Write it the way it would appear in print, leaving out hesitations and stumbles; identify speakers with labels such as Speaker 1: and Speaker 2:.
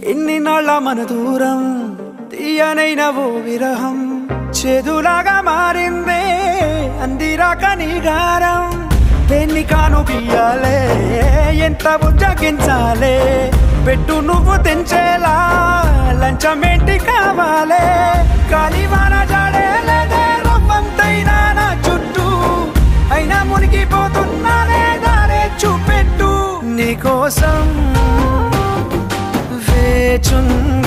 Speaker 1: ఇన్ని నాళ్ళ మన దూరం తీయనైన ఓ విరహం చేదులాగా మారిందే అందిరాక నీ గారం దేన్ని కాను బియ్యాలే ఎంత బుజ్జగించాలే పెట్టు నువ్వు తెంచేలా లంచమేంటి కావాలే కాలివాన జాడేలేదే రవ్వంతైనా నా చుట్టూ అయినా మునిగిపోతున్నానే దారే చూపెట్టు నీకోసం వేచుంది